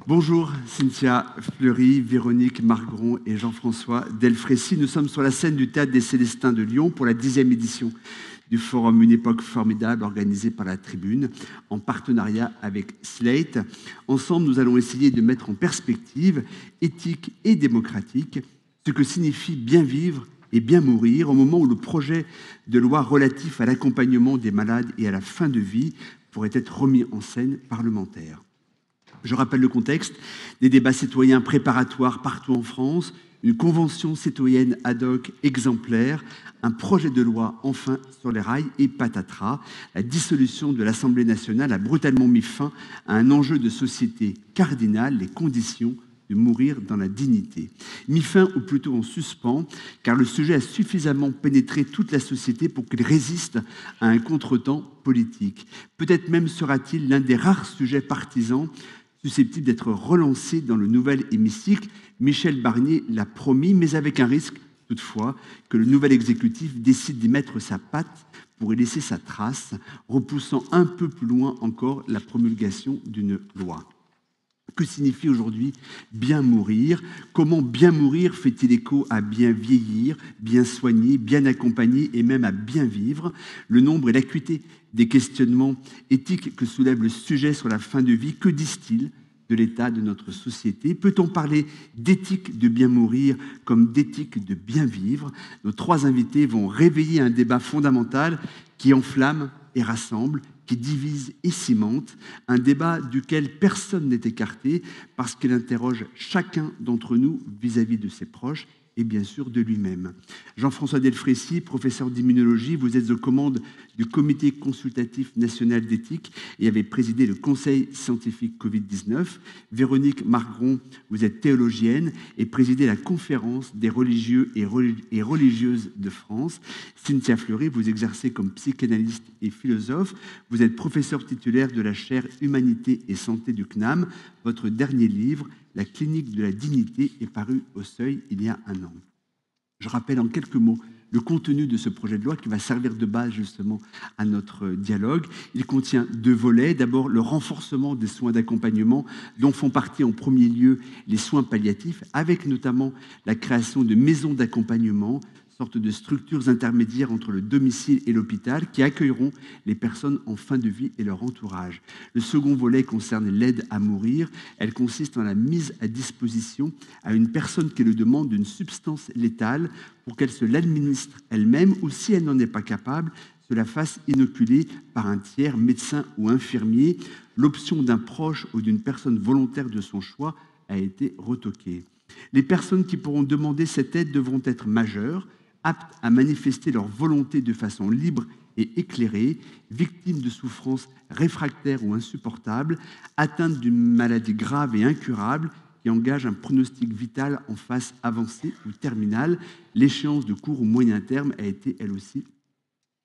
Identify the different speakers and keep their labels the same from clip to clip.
Speaker 1: Bonjour Cynthia Fleury, Véronique Margron et Jean-François Delfrécy. Nous sommes sur la scène du Théâtre des Célestins de Lyon pour la 10e édition du forum Une époque formidable organisé par la Tribune en partenariat avec Slate. Ensemble, nous allons essayer de mettre en perspective éthique et démocratique ce que signifie bien vivre et bien mourir au moment où le projet de loi relatif à l'accompagnement des malades et à la fin de vie pourrait être remis en scène parlementaire. Je rappelle le contexte, des débats citoyens préparatoires partout en France, une convention citoyenne ad hoc exemplaire, un projet de loi enfin sur les rails et patatras. La dissolution de l'Assemblée nationale a brutalement mis fin à un enjeu de société cardinal, les conditions de mourir dans la dignité. Mis fin ou plutôt en suspens, car le sujet a suffisamment pénétré toute la société pour qu'il résiste à un contretemps politique. Peut-être même sera-t-il l'un des rares sujets partisans susceptible d'être relancé dans le nouvel hémicycle. Michel Barnier l'a promis, mais avec un risque, toutefois, que le nouvel exécutif décide d'y mettre sa patte pour y laisser sa trace, repoussant un peu plus loin encore la promulgation d'une loi. Que signifie aujourd'hui bien mourir? Comment bien mourir fait-il écho à bien vieillir, bien soigner, bien accompagner et même à bien vivre? Le nombre et l'acuité des questionnements éthiques que soulève le sujet sur la fin de vie, que disent-ils de l'état de notre société? Peut-on parler d'éthique de bien mourir comme d'éthique de bien vivre? Nos trois invités vont réveiller un débat fondamental qui enflamme et rassemble, qui divise et cimente, un débat duquel personne n'est écarté parce qu'il interroge chacun d'entre nous vis-à-vis de ses proches et bien sûr de lui-même. Jean-François Delfrécy, professeur d'immunologie, vous êtes aux commandes du Comité consultatif national d'éthique et avez présidé le Conseil scientifique Covid-19. Véronique Margron, vous êtes théologienne et présidez la Conférence des religieux et religieuses de France. Cynthia Fleury, vous exercez comme psychanalyste et philosophe. Vous êtes professeur titulaire de la chaire Humanité et Santé du CNAM. Votre dernier livre, La clinique de la dignité, est paru au Seuil il y a un an. Je rappelle en quelques mots le contenu de ce projet de loi qui va servir de base justement à notre dialogue. Il contient deux volets. D'abord, le renforcement des soins d'accompagnement dont font partie en premier lieu les soins palliatifs, avec notamment la création de maisons d'accompagnement, sorte de structures intermédiaires entre le domicile et l'hôpital qui accueilleront les personnes en fin de vie et leur entourage. Le second volet concerne l'aide à mourir. Elle consiste en la mise à disposition à une personne qui le demande d'une substance létale pour qu'elle se l'administre elle-même ou, si elle n'en est pas capable, se la fasse inoculer par un tiers, médecin ou infirmier. L'option d'un proche ou d'une personne volontaire de son choix a été retoquée. Les personnes qui pourront demander cette aide devront être majeures, aptes à manifester leur volonté de façon libre et éclairée, victimes de souffrances réfractaires ou insupportables, atteintes d'une maladie grave et incurable qui engage un pronostic vital en phase avancée ou terminale. L'échéance de court ou moyen terme a été, elle aussi,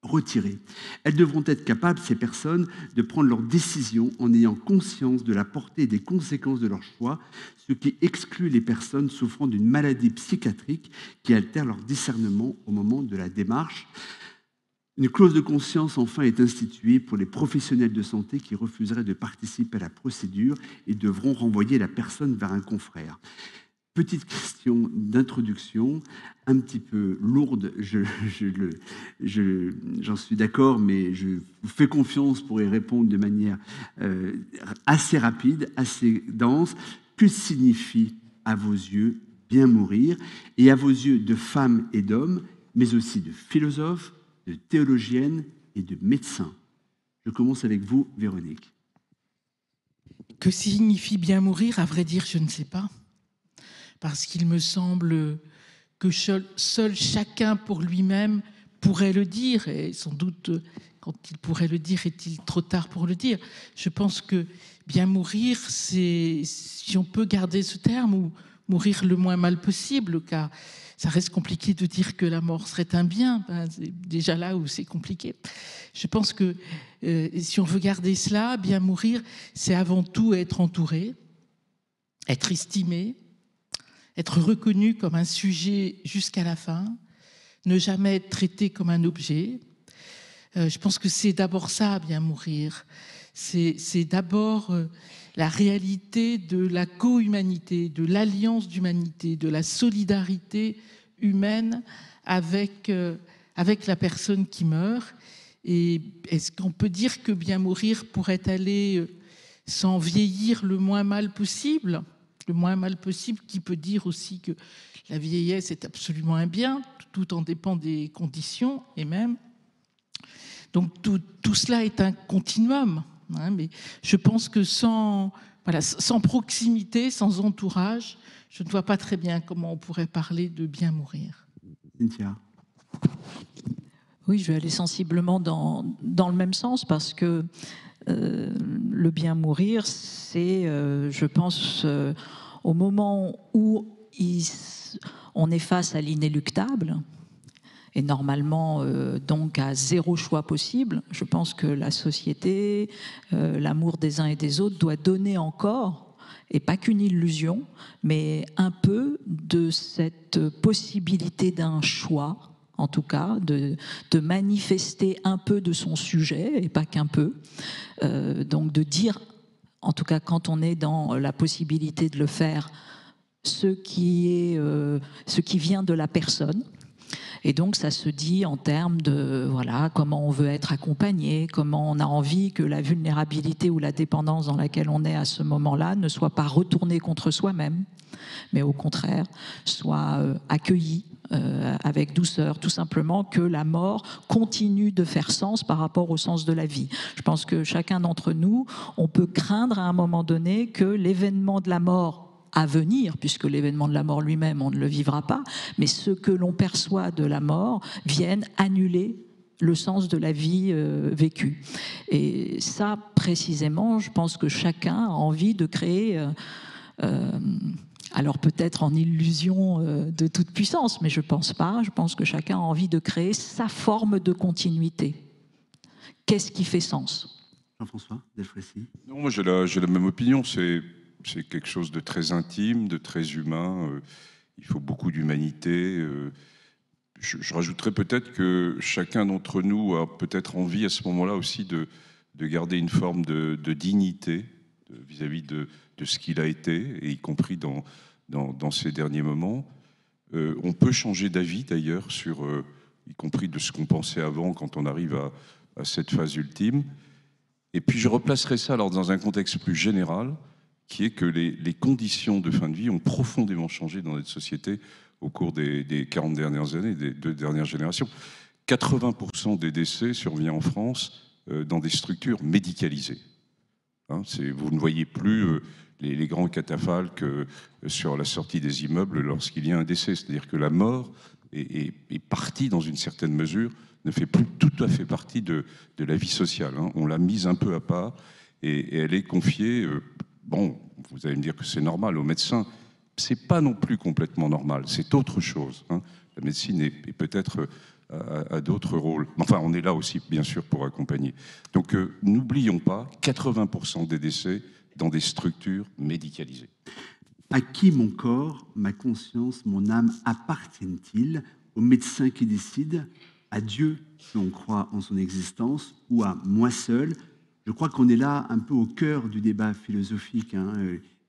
Speaker 1: retirées. Elles devront être capables, ces personnes, de prendre leurs décisions en ayant conscience de la portée et des conséquences de leur choix, ce qui exclut les personnes souffrant d'une maladie psychiatrique qui altère leur discernement au moment de la démarche. Une clause de conscience, enfin, est instituée pour les professionnels de santé qui refuseraient de participer à la procédure et devront renvoyer la personne vers un confrère. Petite question d'introduction, un petit peu lourde, j'en suis d'accord, mais je vous fais confiance pour y répondre de manière assez rapide, assez dense. Que signifie à vos yeux bien mourir? Et à vos yeux de femmes et d'hommes, mais aussi de philosophes, de théologiennes et de médecins. Je commence avec vous, Véronique.
Speaker 2: Que signifie bien mourir? À vrai dire, je ne sais pas. Parce qu'il me semble que seul chacun pour lui-même pourrait le dire, et sans doute, quand il pourrait le dire, est-il trop tard pour le dire. Je pense que bien mourir, c'est, si on peut garder ce terme, ou mourir le moins mal possible, car ça reste compliqué de dire que la mort serait un bien, c'est déjà là où c'est compliqué. Je pense que si on veut garder cela, bien mourir, c'est avant tout être entouré, être estimé, être reconnu comme un sujet jusqu'à la fin, ne jamais être traité comme un objet. Je pense que c'est d'abord ça, bien mourir. c'est d'abord la réalité de la co-humanité, de l'alliance d'humanité, de la solidarité humaine avec la personne qui meurt. Et est-ce qu'on peut dire que bien mourir pourrait aller sans vieillir le moins mal possible? Le moins mal possible, qui peut dire aussi que la vieillesse est absolument un bien, tout en dépend des conditions, et même. Donc tout cela est un continuum, hein, mais je pense que sans proximité, sans entourage, je ne vois pas très bien comment on pourrait parler de bien mourir.
Speaker 1: Cynthia.
Speaker 3: Oui, je vais aller sensiblement dans le même sens, parce que le bien mourir, c'est, je pense, au moment où on est face à l'inéluctable, et normalement donc à zéro choix possible. Je pense que la société, l'amour des uns et des autres doit donner encore, et pas qu'une illusion, mais un peu de cette possibilité d'un choix, en tout cas, de manifester un peu de son sujet, et pas qu'un peu. Donc de dire, en tout cas quand on est dans la possibilité de le faire, ce qui vient de la personne. Et donc ça se dit en termes de voilà, comment on veut être accompagné, comment on a envie que la vulnérabilité ou la dépendance dans laquelle on est à ce moment-là ne soit pas retournée contre soi-même, mais au contraire soit accueillie avec douceur, tout simplement que la mort continue de faire sens par rapport au sens de la vie. Je pense que chacun d'entre nous, on peut craindre à un moment donné que l'événement de la mort à venir, puisque l'événement de la mort lui-même, on ne le vivra pas, mais ce que l'on perçoit de la mort vienne annuler le sens de la vie vécue. Et ça, précisément, je pense que chacun a envie de créer, alors peut-être en illusion de toute puissance, mais je pense pas, je pense que chacun a envie de créer sa forme de continuité. Qu'est-ce qui fait sens?
Speaker 1: Jean-François Delfraissy.
Speaker 4: Non, moi j'ai la même opinion, c'est quelque chose de très intime, de très humain. Il faut beaucoup d'humanité. Je rajouterais peut-être que chacun d'entre nous a peut-être envie à ce moment-là aussi de garder une forme de dignité vis-à-vis de ce qu'il a été, et y compris dans ces derniers moments. On peut changer d'avis d'ailleurs, y compris de ce qu'on pensait avant quand on arrive à cette phase ultime. Et puis je replacerai ça alors dans un contexte plus général, qui est que les conditions de fin de vie ont profondément changé dans notre société au cours des 40 dernières années, des 2 dernières générations. 80% des décès survient en France dans des structures médicalisées. Hein, vous ne voyez plus les grands catafalques sur la sortie des immeubles lorsqu'il y a un décès. C'est-à-dire que la mort est partie dans une certaine mesure, ne fait plus tout à fait partie de la vie sociale. Hein. On l'a mise un peu à part et elle est confiée... Bon, vous allez me dire que c'est normal aux médecins. C'est pas non plus complètement normal. C'est autre chose. Hein. La médecine est peut-être à d'autres rôles. Enfin, on est là aussi, bien sûr, pour accompagner. Donc, n'oublions pas, 80% des décès dans des structures médicalisées.
Speaker 1: À qui mon corps, ma conscience, mon âme appartiennent-ils? Aux médecins qui décident? À Dieu, si on croit en son existence? Ou à moi seul? Je crois qu'on est là un peu au cœur du débat philosophique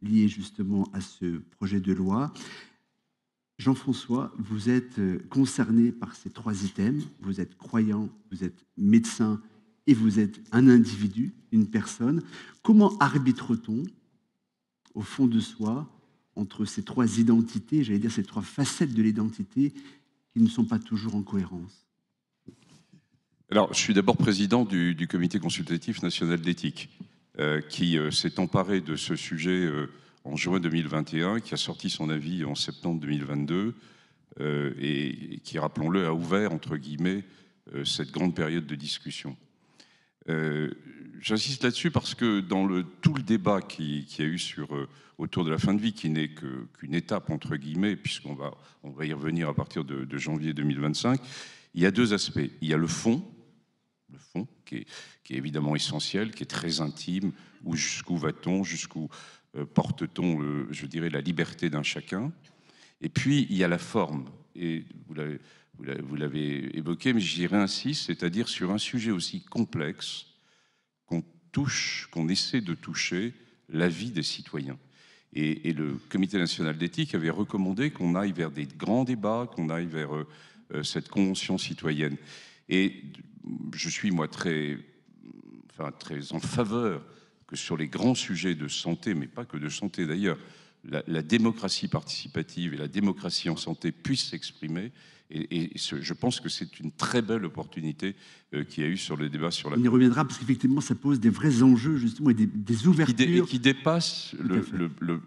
Speaker 1: lié justement à ce projet de loi. Jean-François, vous êtes concerné par ces 3 items. Vous êtes croyant, vous êtes médecin et vous êtes un individu, une personne. Comment arbitre-t-on, au fond de soi, entre ces 3 identités, j'allais dire ces 3 facettes de l'identité qui ne sont pas toujours en cohérence?
Speaker 4: Alors, je suis d'abord président du Comité consultatif national d'éthique, qui s'est emparé de ce sujet en juin 2021, qui a sorti son avis en septembre 2022, et qui, rappelons-le, a ouvert, entre guillemets, cette grande période de discussion. J'insiste là-dessus parce que dans tout le débat qu'il y a eu autour de la fin de vie, qui n'est qu'une étape, entre guillemets, puisqu'on va y revenir à partir de janvier 2025, il y a 2 aspects. Il y a le fond qui est évidemment essentiel, qui est très intime, où jusqu'où va-t-on, jusqu'où porte-t-on, je dirais, la liberté d'un chacun. Et puis, il y a la forme, et vous l'avez évoqué, mais j'y réinsiste, c'est-à-dire sur un sujet aussi complexe, qu'on essaie de toucher la vie des citoyens. Et le Comité national d'éthique avait recommandé qu'on aille vers des grands débats, qu'on aille vers cette convention citoyenne. Et je suis, moi, très en faveur que sur les grands sujets de santé, mais pas que de santé d'ailleurs, la démocratie participative et la démocratie en santé puissent s'exprimer. Et je pense que c'est une très belle opportunité qu'il y a eu sur le débat sur la...
Speaker 1: On y reviendra parce qu'effectivement, ça pose des vrais enjeux, justement, et des ouvertures.
Speaker 4: Et qui dépasse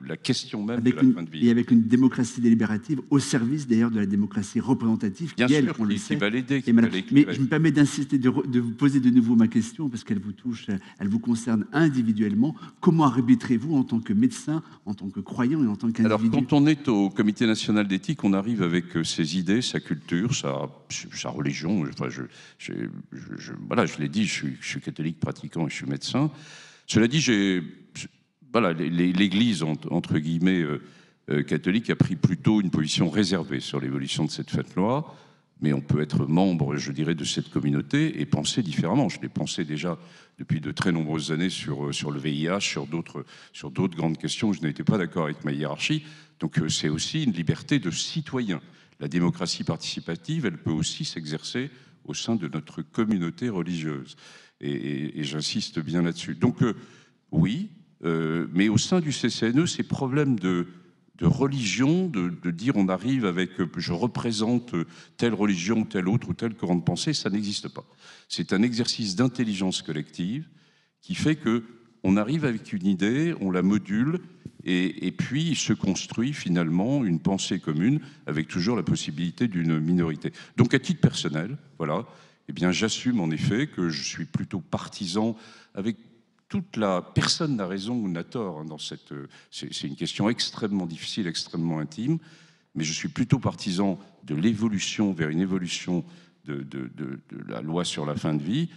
Speaker 4: la question même
Speaker 1: avec
Speaker 4: de la fin de vie.
Speaker 1: Et avec une démocratie délibérative au service, d'ailleurs, de la démocratie représentative,
Speaker 4: Bien
Speaker 1: qui, elle,
Speaker 4: sûr,
Speaker 1: on le sait,
Speaker 4: qui va l'aider.
Speaker 1: Mais je me permets d'insister, de vous poser de nouveau ma question, parce qu'elle vous touche, elle vous concerne individuellement. Comment arbitrez-vous en tant que médecin, en tant que croyant et en tant qu'individu?
Speaker 4: Alors, quand on est au Comité national d'éthique, on arrive avec ses idées, sa culture, sa religion. Enfin, voilà, je l'ai dit, je suis catholique pratiquant et je suis médecin. Cela dit, voilà, l'Église, entre guillemets, catholique, a pris plutôt une position réservée sur l'évolution de cette loi. Mais on peut être membre, je dirais, de cette communauté et penser différemment. Je l'ai pensé déjà depuis de très nombreuses années sur le VIH, sur d'autres grandes questions où je n'étais pas d'accord avec ma hiérarchie. Donc c'est aussi une liberté de citoyen. La démocratie participative, elle peut aussi s'exercer au sein de notre communauté religieuse. Et j'insiste bien là-dessus. Donc oui, mais au sein du CCNE, ces problèmes de religion, de dire on arrive avec je représente telle religion, telle autre ou tel courant de pensée, ça n'existe pas. C'est un exercice d'intelligence collective qui fait que on arrive avec une idée, on la module et puis il se construit finalement une pensée commune avec toujours la possibilité d'une minorité. Donc à titre personnel, voilà, eh bien j'assume en effet que je suis plutôt partisan avec personne n'a raison ou n'a tort hein, dans cette. C'est une question extrêmement difficile, extrêmement intime, mais je suis plutôt partisan de l'évolution vers une évolution de la loi sur la fin de vie.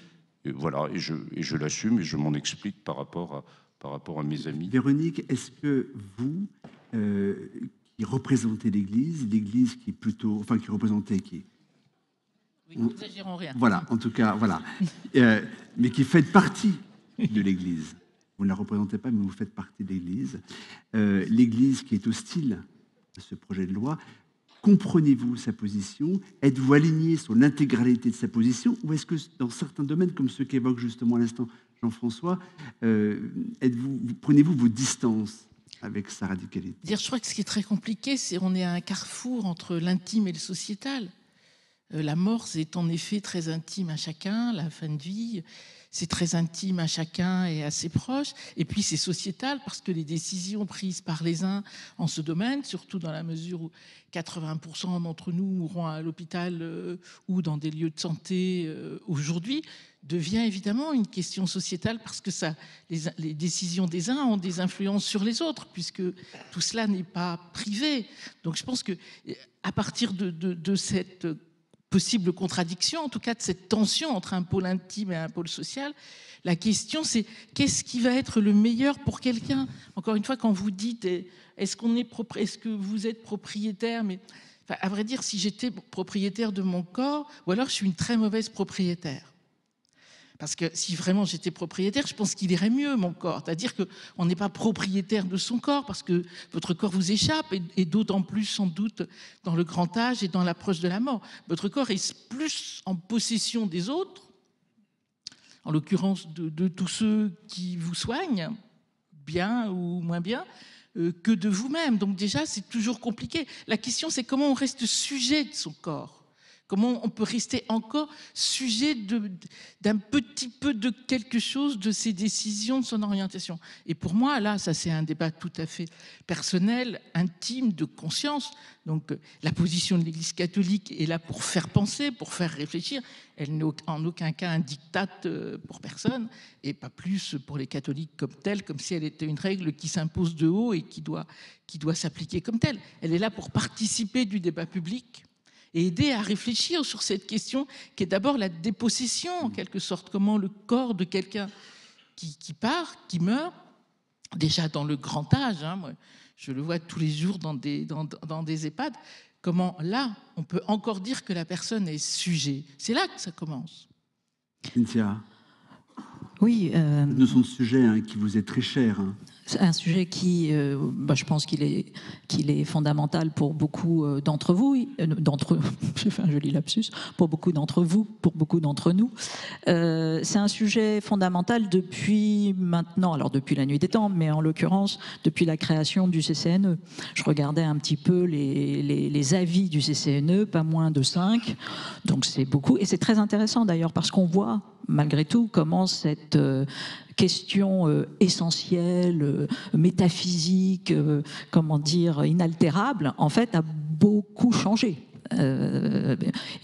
Speaker 4: Et voilà, et je l'assume et je m'en explique par rapport à mes amis.
Speaker 1: Véronique, est-ce que vous, qui représentez l'Église qui est plutôt, enfin qui représentait,
Speaker 2: Oui, nous n'exagérons rien.
Speaker 1: Voilà, en tout cas, voilà, mais qui faites partie de l'Église. Vous ne la représentez pas, mais vous faites partie de l'Église. L'Église qui est hostile à ce projet de loi, comprenez-vous sa position? Êtes-vous aligné sur l'intégralité de sa position? Ou est-ce que dans certains domaines, comme ceux qu'évoque justement à l'instant Jean-François, prenez-vous vos distances avec sa radicalité?
Speaker 2: Je crois que ce qui est très compliqué, c'est qu'on est à un carrefour entre l'intime et le sociétal. La mort, c'est en effet très intime à chacun, la fin de vie, c'est très intime à chacun et à ses proches. Et puis c'est sociétal parce que les décisions prises par les uns en ce domaine, surtout dans la mesure où 80% d'entre nous mourront à l'hôpital ou dans des lieux de santé aujourd'hui, devient évidemment une question sociétale parce que les décisions des uns ont des influences sur les autres, puisque tout cela n'est pas privé. Donc je pense que à partir de cette possible contradiction, en tout cas de cette tension entre un pôle intime et un pôle social, la question c'est qu'est-ce qui va être le meilleur pour quelqu'un? Encore une fois, quand vous dites est-ce que vous êtes propriétaire, mais enfin, à vrai dire, si j'étais propriétaire de mon corps, ou alors je suis une très mauvaise propriétaire. Parce que si vraiment j'étais propriétaire, je pense qu'il irait mieux, mon corps. C'est-à-dire qu'on n'est pas propriétaire de son corps parce que votre corps vous échappe et d'autant plus sans doute dans le grand âge et dans l'approche de la mort. Votre corps est plus en possession des autres, en l'occurrence de tous ceux qui vous soignent, bien ou moins bien, que de vous-même. Donc déjà, c'est toujours compliqué. La question, c'est comment on reste sujet de son corps. Comment on peut rester encore sujet d'un petit peu de quelque chose de ses décisions, de son orientation. Et pour moi, là, ça c'est un débat tout à fait personnel, intime, de conscience. Donc la position de l'Église catholique est là pour faire penser, pour faire réfléchir. Elle n'est en aucun cas un diktat pour personne, et pas plus pour les catholiques comme telle, comme si elle était une règle qui s'impose de haut et qui doit s'appliquer comme telle. Elle est là pour participer du débat public et aider à réfléchir sur cette question qui est d'abord la dépossession, en quelque sorte, comment le corps de quelqu'un qui part, qui meurt, déjà dans le grand âge, hein, moi, je le vois tous les jours dans des EHPAD, comment là, on peut encore dire que la personne est sujet. C'est là que ça commence.
Speaker 1: Cynthia.
Speaker 3: Oui.
Speaker 1: Une notion de sujet hein, qui vous est très chère. Hein.
Speaker 3: C'est un sujet qui, je pense qu'il est fondamental pour beaucoup d'entre vous, j'ai fait un joli lapsus, pour beaucoup d'entre vous, pour beaucoup d'entre nous. C'est un sujet fondamental depuis maintenant, alors depuis la nuit des temps, mais en l'occurrence depuis la création du CCNE. Je regardais un petit peu les avis du CCNE, pas moins de 5, donc c'est beaucoup, et c'est très intéressant d'ailleurs parce qu'on voit malgré tout comment cette question essentielle, métaphysique, comment dire, inaltérable, en fait, a beaucoup changé.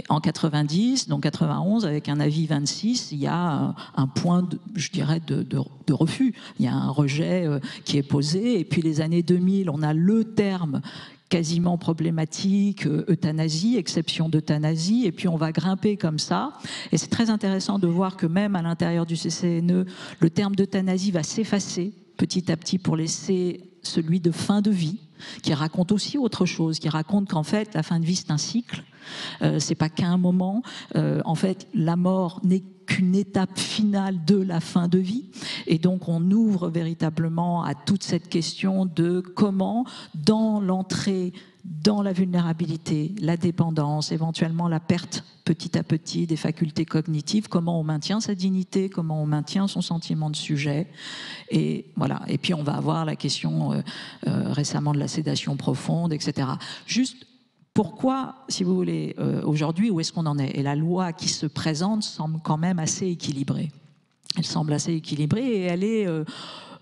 Speaker 3: En 90, donc 91, avec un avis 26, il y a un point, je dirais, de refus. Il y a un rejet qui est posé. Et puis les années 2000, on a le terme quasiment problématique, euthanasie, exception d'euthanasie, et puis on va grimper comme ça. Et c'est très intéressant de voir que même à l'intérieur du CCNE, le terme d'euthanasie va s'effacer petit à petit pour laisser celui de fin de vie, qui raconte aussi autre chose, qui raconte qu'en fait, la fin de vie, c'est un cycle. C'est pas qu'un moment. En fait, la mort n'est qu'une étape finale de la fin de vie. Et donc, on ouvre véritablement à toute cette question de comment, dans l'entrée dans la vulnérabilité, la dépendance, éventuellement la perte petit à petit des facultés cognitives, comment on maintient sa dignité, comment on maintient son sentiment de sujet. Et voilà. Et puis on va avoir la question récemment de la sédation profonde, etc. Juste pourquoi, si vous voulez, aujourd'hui, où est-ce qu'on en est? Et la loi qui se présente semble quand même assez équilibrée. Elle semble assez équilibrée et elle est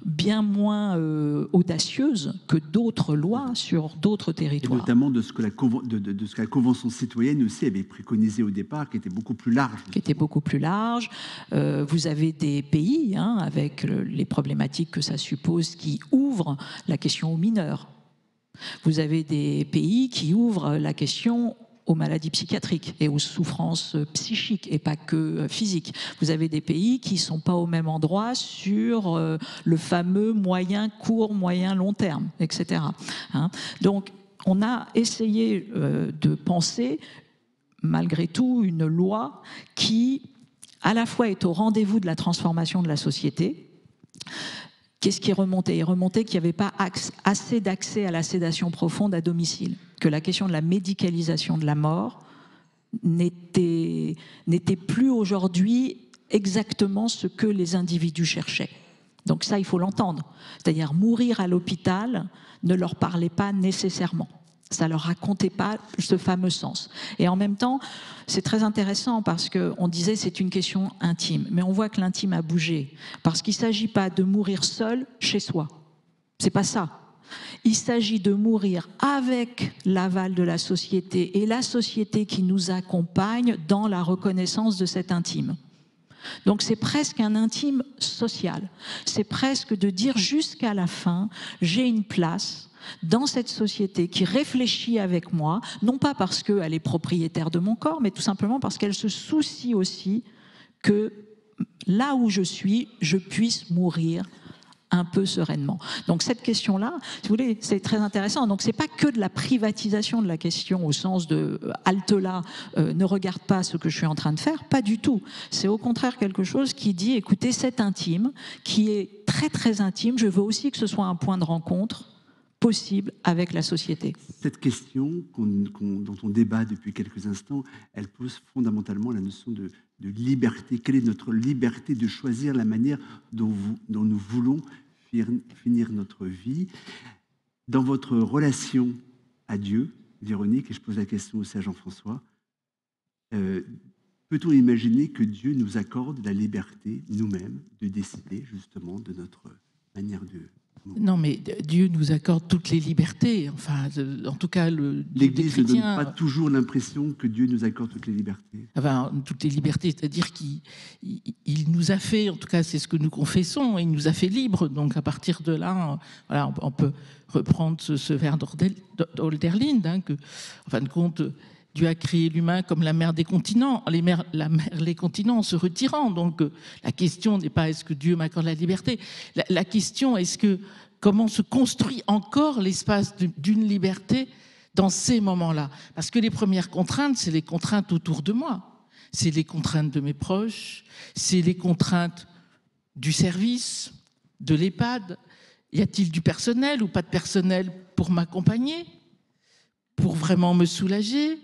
Speaker 3: bien moins audacieuse que d'autres lois sur d'autres territoires.
Speaker 1: Et notamment de ce que la Convention citoyenne aussi avait préconisé au départ, qui était beaucoup plus large.
Speaker 3: Qui était beaucoup plus large. Vous avez des pays, hein, avec les problématiques que ça suppose, qui ouvrent la question aux mineurs. Vous avez des pays qui ouvrent la question aux maladies psychiatriques et aux souffrances psychiques et pas que physiques. Vous avez des pays qui ne sont pas au même endroit sur le fameux moyen, court, moyen, long terme, etc. Hein. Donc, on a essayé de penser, malgré tout, une loi qui, à la fois, est au rendez-vous de la transformation de la société. Qu'est-ce qui remontait? Il remontait qu'il n'y avait pas assez d'accès à la sédation profonde à domicile, que la question de la médicalisation de la mort n'était plus aujourd'hui exactement ce que les individus cherchaient. Donc ça, il faut l'entendre. C'est-à-dire mourir à l'hôpital ne leur parlait pas nécessairement. Ça ne leur racontait pas ce fameux sens. Et en même temps, c'est très intéressant parce qu'on disait c'est une question intime. Mais on voit que l'intime a bougé. Parce qu'il ne s'agit pas de mourir seul chez soi. Ce n'est pas ça. Il s'agit de mourir avec l'aval de la société et la société qui nous accompagne dans la reconnaissance de cet intime. Donc c'est presque un intime social. C'est presque de dire jusqu'à la fin, j'ai une place dans cette société qui réfléchit avec moi, non pas parce qu'elle est propriétaire de mon corps, mais tout simplement parce qu'elle se soucie aussi que là où je suis, je puisse mourir un peu sereinement. Donc cette question-là, si vous voulez, c'est très intéressant. Donc c'est pas que de la privatisation de la question au sens de halte là, ne regarde pas ce que je suis en train de faire, pas du tout. C'est au contraire quelque chose qui dit, écoutez, c'est intime, qui est très très intime, je veux aussi que ce soit un point de rencontre possible avec la société.
Speaker 1: Cette question dont on débat depuis quelques instants, elle pose fondamentalement la notion de liberté. Quelle est notre liberté de choisir la manière dont nous voulons finir notre vie? Dans votre relation à Dieu, Véronique, et je pose la question aussi à Jean-François, peut-on imaginer que Dieu nous accorde la liberté, nous-mêmes, de décider justement de notre manière de...
Speaker 2: Non, mais Dieu nous accorde toutes les libertés. Enfin, en tout cas,
Speaker 1: l'Église ne donne pas toujours l'impression que Dieu nous accorde toutes les libertés.
Speaker 2: Enfin, toutes les libertés, c'est-à-dire qu'il nous a fait, en tout cas, c'est ce que nous confessons, il nous a fait libres. Donc, à partir de là, voilà, on peut reprendre ce vers d'Hölderlin, hein, que, en fin de compte, Dieu a créé l'humain comme la mère des continents, les continents en se retirant. Donc la question n'est pas est-ce que Dieu m'accorde la liberté. La question est comment se construit encore l'espace d'une liberté dans ces moments-là. Parce que les premières contraintes, c'est les contraintes autour de moi. C'est les contraintes de mes proches, c'est les contraintes du service, de l'EHPAD? Y a-t-il du personnel ou pas de personnel pour m'accompagner, pour vraiment me soulager?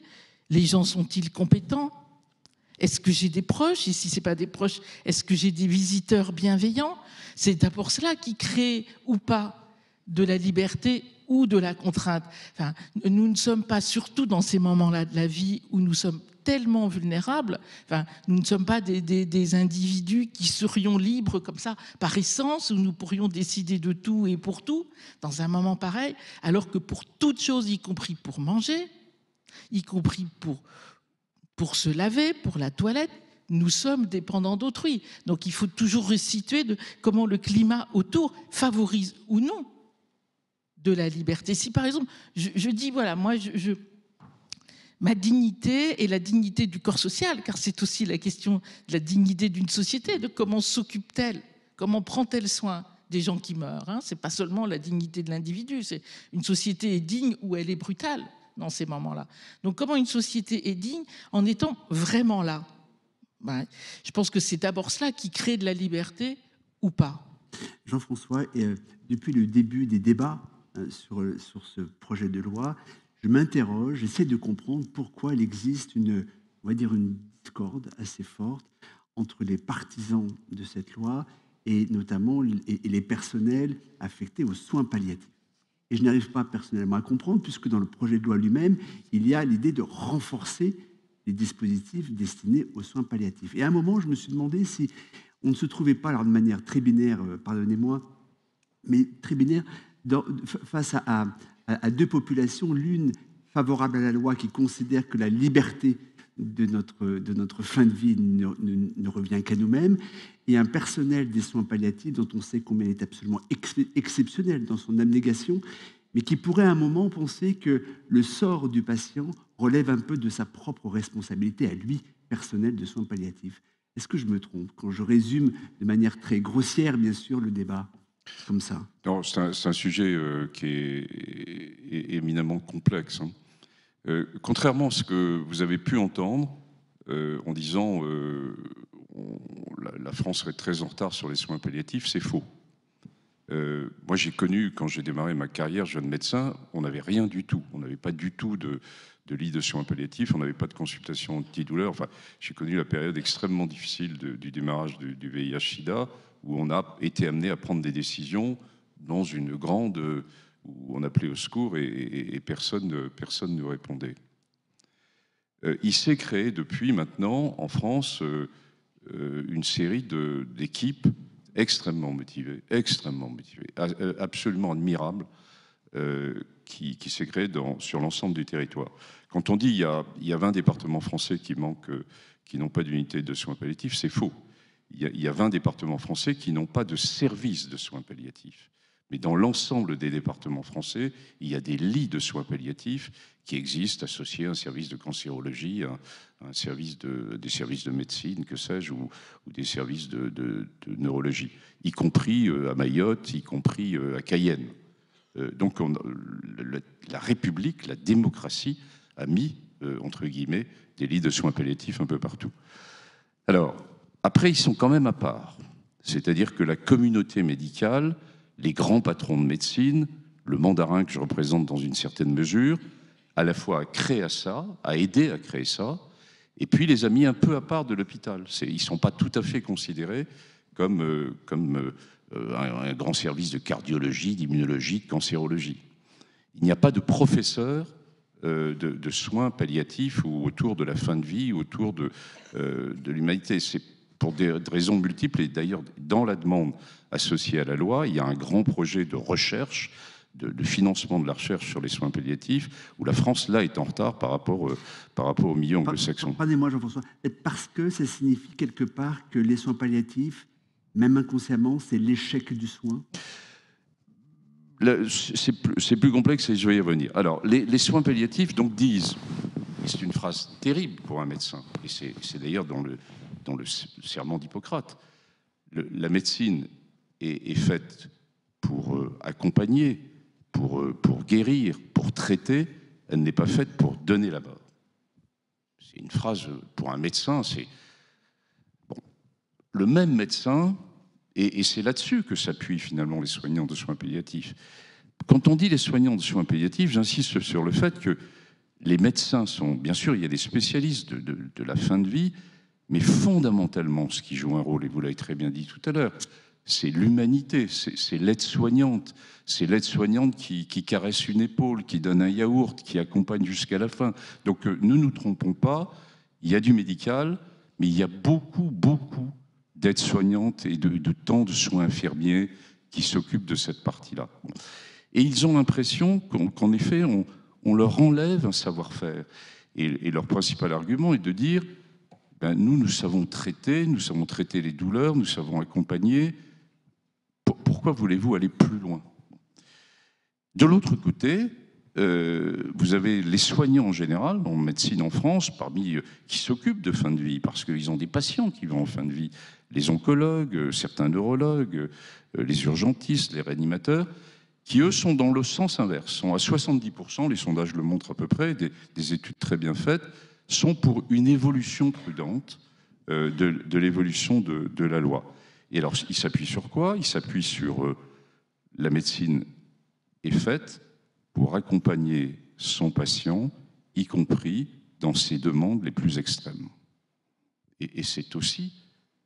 Speaker 2: Les gens sont-ils compétents? Est-ce que j'ai des proches? Et si ce n'est pas des proches, est-ce que j'ai des visiteurs bienveillants? C'est d'abord cela qui crée ou pas de la liberté ou de la contrainte. Enfin, nous ne sommes pas, surtout dans ces moments-là de la vie où nous sommes tellement vulnérables, enfin, nous ne sommes pas des individus qui serions libres comme ça, par essence, où nous pourrions décider de tout et pour tout, dans un moment pareil, alors que pour toute chose, y compris pour manger, y compris pour se laver, pour la toilette, nous sommes dépendants d'autrui. Donc il faut toujours resituer de comment le climat autour favorise ou non de la liberté. Si par exemple, je dis, voilà, moi, ma dignité et la dignité du corps social, car c'est aussi la question de la dignité d'une société, de comment s'occupe-t-elle, comment prend-elle soin des gens qui meurent. Hein. Ce n'est pas seulement la dignité de l'individu, c'est une société est digne ou elle est brutale dans ces moments-là. Donc comment une société est digne en étant vraiment là? Ben, je pense que c'est d'abord cela qui crée de la liberté ou pas.
Speaker 1: Jean-François, depuis le début des débats sur ce projet de loi, je m'interroge, j'essaie de comprendre pourquoi il existe une discorde assez forte entre les partisans de cette loi et notamment les personnels affectés aux soins palliatifs. Et je n'arrive pas personnellement à comprendre, puisque dans le projet de loi lui-même, il y a l'idée de renforcer les dispositifs destinés aux soins palliatifs. Et à un moment, je me suis demandé si on ne se trouvait pas, alors de manière très binaire, pardonnez-moi, mais très binaire, face à deux populations, l'une favorable à la loi qui considère que la liberté de notre fin de vie ne revient qu'à nous-mêmes, et un personnel des soins palliatifs dont on sait combien il est absolument exceptionnel dans son abnégation, mais qui pourrait à un moment penser que le sort du patient relève un peu de sa propre responsabilité à lui, personnel de soins palliatifs. Est-ce que je me trompe quand je résume de manière très grossière, bien sûr, le débat comme ça?
Speaker 4: Non, c'est un sujet qui est éminemment complexe. Hein. Contrairement à ce que vous avez pu entendre en disant la France serait très en retard sur les soins palliatifs, c'est faux. Moi, j'ai connu, quand j'ai démarré ma carrière jeune médecin, on n'avait rien du tout. On n'avait pas du tout de lit de soins palliatifs, on n'avait pas de consultation antidouleur. Enfin, j'ai connu la période extrêmement difficile du démarrage du VIH-Sida, où on a été amené à prendre des décisions dans une grande... où on appelait au secours et personne ne répondait. Il s'est créé depuis maintenant, en France, une série d'équipes extrêmement motivées, absolument admirables, qui s'est créée sur l'ensemble du territoire. Quand on dit il y a 20 départements français qui n'ont pas d'unité de soins palliatifs, c'est faux. Il y a 20 départements français qui n'ont pas de service de soins palliatifs. Mais dans l'ensemble des départements français, il y a des lits de soins palliatifs qui existent, associés à un service de cancérologie, des services de médecine, que sais-je, ou des services de neurologie, y compris à Mayotte, y compris à Cayenne. Donc la République, la démocratie, a mis, entre guillemets, des lits de soins palliatifs un peu partout. Alors, après, ils sont quand même à part. C'est-à-dire que la communauté médicale, les grands patrons de médecine, le mandarin que je représente dans une certaine mesure, à la fois a créé ça, a aidé à créer ça, et puis les a mis un peu à part de l'hôpital. Ils ne sont pas tout à fait considérés comme un grand service de cardiologie, d'immunologie, de cancérologie. Il n'y a pas de professeur de soins palliatifs ou autour de la fin de vie, autour de l'humanité. C'est pour des raisons multiples, et d'ailleurs dans la demande associée à la loi, il y a un grand projet de recherche, de financement de la recherche sur les soins palliatifs, où la France, là, est en retard par rapport au milieu anglo-saxon.
Speaker 1: Pardonnez-moi, Jean-François, parce que ça signifie quelque part que les soins palliatifs, même inconsciemment, c'est l'échec du soin?
Speaker 4: C'est plus complexe et je vais y revenir. Alors, les soins palliatifs donc disent, et c'est une phrase terrible pour un médecin, et c'est d'ailleurs dans le serment d'Hippocrate, la médecine est faite pour accompagner, pour guérir, pour traiter, elle n'est pas faite pour donner la mort. C'est une phrase, pour un médecin, c'est... Bon. Le même médecin Et c'est là-dessus que s'appuient finalement les soignants de soins palliatifs. Quand on dit les soignants de soins palliatifs, j'insiste sur le fait que les médecins sont, bien sûr, il y a des spécialistes de la fin de vie, mais fondamentalement, ce qui joue un rôle, et vous l'avez très bien dit tout à l'heure, c'est l'humanité, c'est l'aide-soignante. C'est l'aide-soignante qui caresse une épaule, qui donne un yaourt, qui accompagne jusqu'à la fin. Donc ne nous trompons pas, il y a du médical, mais il y a beaucoup d'aides-soignantes et de temps de soins infirmiers qui s'occupent de cette partie-là. Et ils ont l'impression qu'en effet, on leur enlève un savoir-faire. Et leur principal argument est de dire, ben, nous savons traiter les douleurs, nous savons accompagner. Pourquoi voulez-vous aller plus loin? De l'autre côté, vous avez les soignants en général, en médecine en France, qui s'occupent de fin de vie, parce qu'ils ont des patients qui vont en fin de vie. Les oncologues, certains neurologues, les urgentistes, les réanimateurs, qui eux sont dans le sens inverse, sont à 70%, les sondages le montrent à peu près, des études très bien faites, sont pour une évolution prudente de l'évolution de la loi. Et alors, ils s'appuient sur quoi? Ils s'appuient sur la médecine est faite pour accompagner son patient, y compris dans ses demandes les plus extrêmes. Et c'est aussi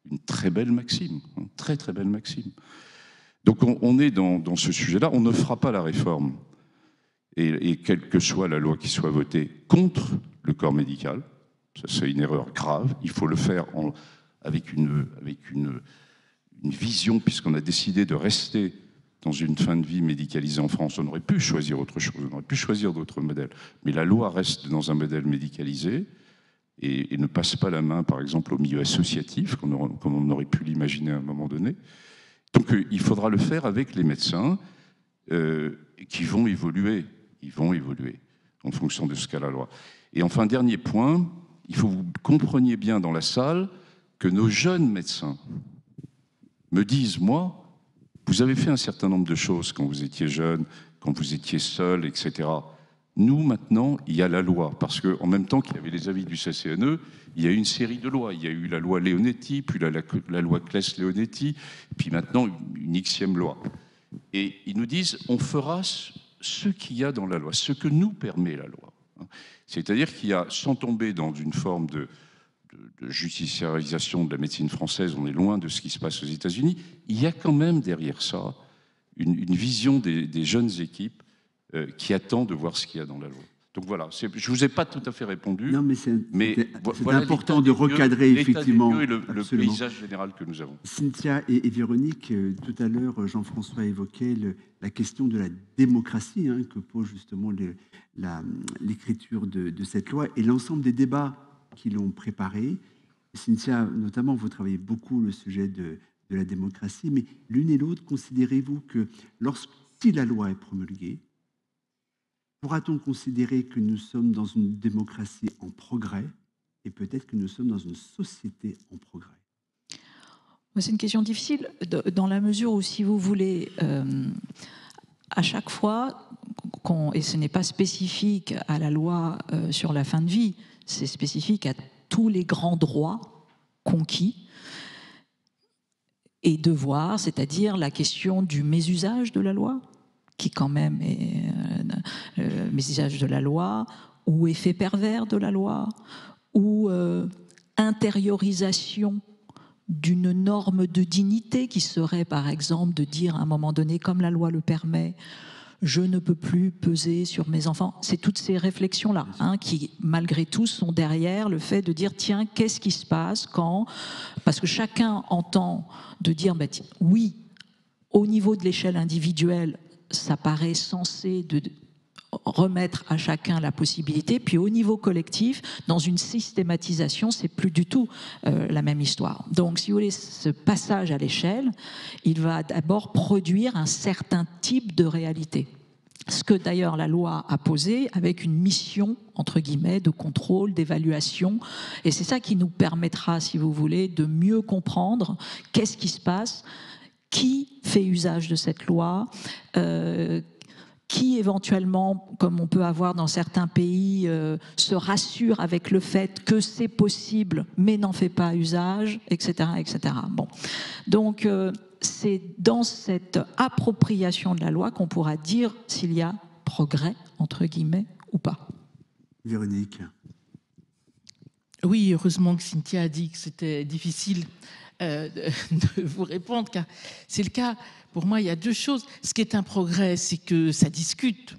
Speaker 4: une très belle maxime, une très très belle maxime. Donc on est dans ce sujet-là, on ne fera pas la réforme, et quelle que soit la loi qui soit votée, contre le corps médical. Ça, c'est une erreur grave, il faut le faire avec une vision, puisqu'on a décidé de rester dans une fin de vie médicalisée en France. On aurait pu choisir autre chose, on aurait pu choisir d'autres modèles, mais la loi reste dans un modèle médicalisé et ne passe pas la main, par exemple, au milieu associatif, comme on aurait pu l'imaginer à un moment donné. Donc il faudra le faire avec les médecins qui vont évoluer. Ils vont évoluer en fonction de ce qu'a la loi. Et enfin, dernier point, il faut que vous compreniez bien dans la salle que nos jeunes médecins me disent, moi, vous avez fait un certain nombre de choses quand vous étiez jeune, quand vous étiez seul, etc. Nous, maintenant, il y a la loi, parce qu'en même temps qu'il y avait les avis du CCNE, il y a eu une série de lois. Il y a eu la loi Leonetti, puis la loi Claes-Leonetti, puis maintenant une Xème loi. Et ils nous disent, on fera ce qu'il y a dans la loi, ce que nous permet la loi. C'est-à-dire qu'il y a, sans tomber dans une forme de justiciarisation de la médecine française, on est loin de ce qui se passe aux États-Unis, il y a quand même derrière ça une vision des jeunes équipes qui attend de voir ce qu'il y a dans la loi. Donc voilà, je ne vous ai pas tout à fait répondu.
Speaker 1: Non, mais c'est
Speaker 4: voilà
Speaker 1: important de recadrer effectivement
Speaker 4: et le paysage général que nous avons.
Speaker 1: Cynthia et Véronique, tout à l'heure, Jean-François évoquait la question de la démocratie que pose justement l'écriture de cette loi et l'ensemble des débats qui l'ont préparée. Cynthia, notamment, vous travaillez beaucoup le sujet de la démocratie, mais l'une et l'autre, considérez-vous que si la loi est promulguée, pourra-t-on considérer que nous sommes dans une démocratie en progrès et peut-être que nous sommes dans une société en progrès?
Speaker 3: C'est une question difficile dans la mesure où, si vous voulez, à chaque fois, et ce n'est pas spécifique à la loi sur la fin de vie, c'est spécifique à tous les grands droits conquis et devoirs, c'est-à-dire la question du mésusage de la loi, qui quand même est mésusage de la loi, ou effet pervers de la loi, ou intériorisation d'une norme de dignité qui serait, par exemple, de dire à un moment donné, comme la loi le permet, je ne peux plus peser sur mes enfants. C'est toutes ces réflexions-là qui, malgré tout, sont derrière le fait de dire, tiens, qu'est-ce qui se passe quand... Parce que chacun entend de dire, bah, oui, au niveau de l'échelle individuelle, ça paraît censé de remettre à chacun la possibilité, puis au niveau collectif, dans une systématisation, c'est plus du tout la même histoire. Donc, si vous voulez, ce passage à l'échelle, il va d'abord produire un certain type de réalité. Ce que d'ailleurs la loi a posé avec une mission, entre guillemets, de contrôle, d'évaluation. Et c'est ça qui nous permettra, si vous voulez, de mieux comprendre qu'est-ce qui se passe, qui fait usage de cette loi, qui éventuellement, comme on peut avoir dans certains pays, se rassure avec le fait que c'est possible, mais n'en fait pas usage, etc., etc. Bon. Donc, c'est dans cette appropriation de la loi qu'on pourra dire s'il y a progrès, entre guillemets, ou pas.
Speaker 1: Véronique.
Speaker 2: Oui, heureusement que Cynthia a dit que c'était difficile de vous répondre, car c'est le cas. Pour moi, il y a deux choses. Ce qui est un progrès, c'est que ça discute.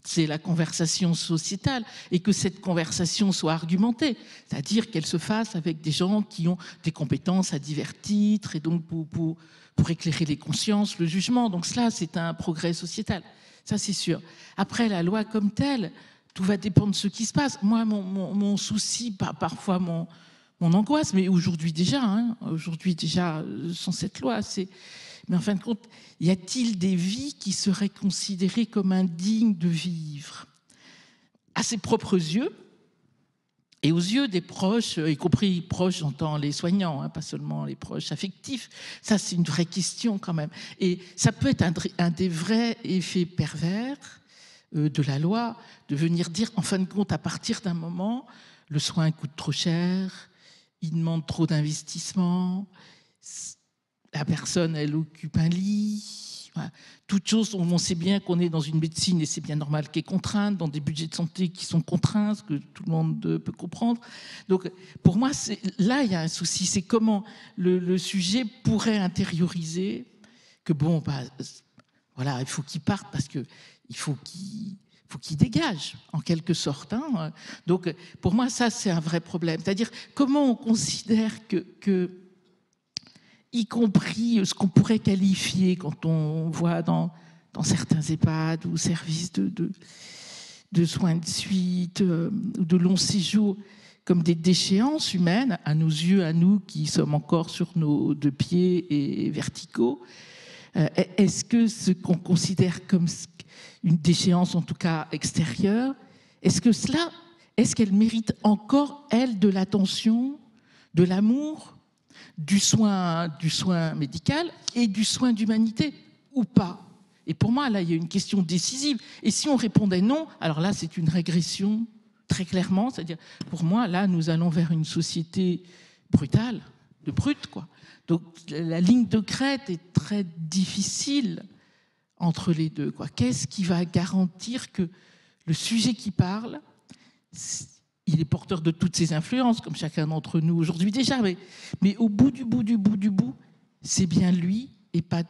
Speaker 2: C'est la conversation sociétale et que cette conversation soit argumentée, c'est-à-dire qu'elle se fasse avec des gens qui ont des compétences à divers titres et donc pour éclairer les consciences, le jugement. Donc cela, c'est un progrès sociétal. Ça, c'est sûr. Après, la loi comme telle, tout va dépendre de ce qui se passe. Moi, mon souci, parfois mon angoisse, mais aujourd'hui déjà, sans cette loi, c'est... Mais en fin de compte, y a-t-il des vies qui seraient considérées comme indignes de vivre à ses propres yeux et aux yeux des proches, y compris proches, j'entends les soignants, pas seulement les proches affectifs. Ça, c'est une vraie question quand même. Et ça peut être un des vrais effets pervers de la loi, de venir dire, en fin de compte, à partir d'un moment, le soin coûte trop cher, il demande trop d'investissement, la personne, elle occupe un lit. Voilà. Toute chose, on sait bien qu'on est dans une médecine, et c'est bien normal, qui est contrainte, dans des budgets de santé qui sont contraints, ce que tout le monde peut comprendre. Donc, pour moi, là, il y a un souci. C'est comment le sujet pourrait intérioriser que, bon, voilà, il faut qu'il parte parce qu'il faut qu'il dégage, en quelque sorte. Hein. Donc, pour moi, ça, c'est un vrai problème. C'est-à-dire, comment on considère que y compris ce qu'on pourrait qualifier quand on voit dans certains EHPAD ou services de soins de suite ou de long séjour, comme des déchéances humaines, à nos yeux, à nous qui sommes encore sur nos deux pieds et verticaux. Est-ce que ce qu'on considère comme une déchéance, en tout cas extérieure, est-ce qu'elle mérite encore, elle, de l'attention, de l'amour, du soin médical et du soin d'humanité, ou pas? Et pour moi, là, il y a une question décisive. Et si on répondait non, alors là, c'est une régression, très clairement. C'est-à-dire, pour moi, là, nous allons vers une société brutale, de brute, quoi. Donc, la ligne de crête est très difficile entre les deux, quoi. Qu'est-ce qui va garantir que le sujet qui parle, il est porteur de toutes ces influences, comme chacun d'entre nous aujourd'hui déjà, mais au bout du bout, c'est bien lui et pas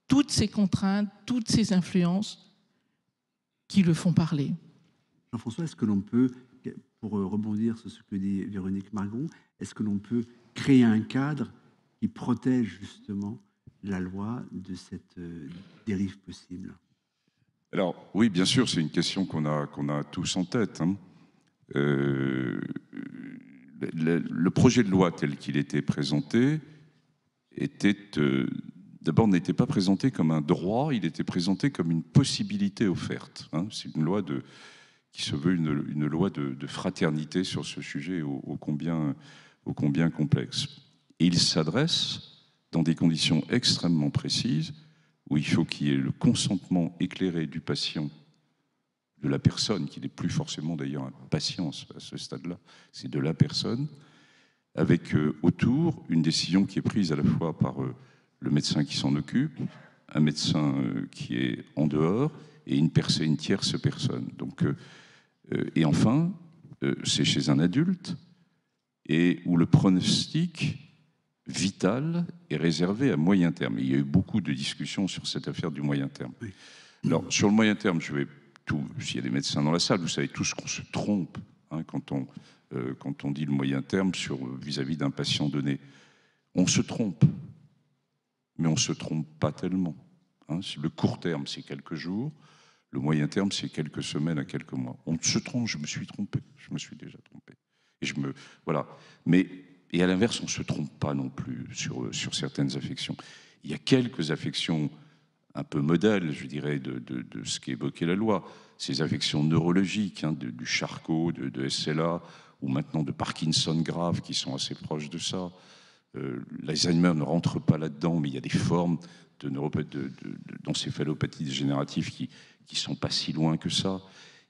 Speaker 2: toutes ces contraintes, toutes ces influences qui le font parler.
Speaker 1: Jean-François, est-ce que l'on peut, pour rebondir sur ce que dit Véronique Margon, est-ce que l'on peut créer un cadre qui protège justement la loi de cette dérive possible?
Speaker 4: Alors oui, bien sûr, c'est une question qu'on a tous en tête. Hein. Le projet de loi tel qu'il était présenté d'abord n'était pas présenté comme un droit, il était présenté comme une possibilité offerte. Hein. C'est une loi qui se veut une loi de fraternité sur ce sujet ô combien complexe. Et il s'adresse dans des conditions extrêmement précises où il faut qu'il y ait le consentement éclairé du patient, de la personne, qui n'est plus forcément d'ailleurs un patient à ce stade-là, c'est de la personne, avec autour une décision qui est prise à la fois par le médecin qui s'en occupe, un médecin qui est en dehors, et une tierce personne. Donc, et enfin, c'est chez un adulte, et où le pronostic vital est réservé à moyen terme. Et il y a eu beaucoup de discussions sur cette affaire du moyen terme. Oui. Alors, sur le moyen terme, s'il y a des médecins dans la salle, vous savez tous qu'on se trompe hein, quand on dit le moyen terme vis-à-vis d'un patient donné. On se trompe, mais on ne se trompe pas tellement. Hein. Le court terme, c'est quelques jours. Le moyen terme, c'est quelques semaines à quelques mois. On se trompe, je me suis trompé. Je me suis déjà trompé. Voilà. Et à l'inverse, on ne se trompe pas non plus sur certaines affections. Il y a quelques affections un peu modèles, je dirais, de ce qu'évoquait la loi. Ces affections neurologiques, hein, du Charcot, de SLA, ou maintenant de Parkinson grave, qui sont assez proches de ça. L'Alzheimer ne rentre pas là-dedans, mais il y a des formes d'encéphalopathie dégénérative qui ne sont pas si loin que ça.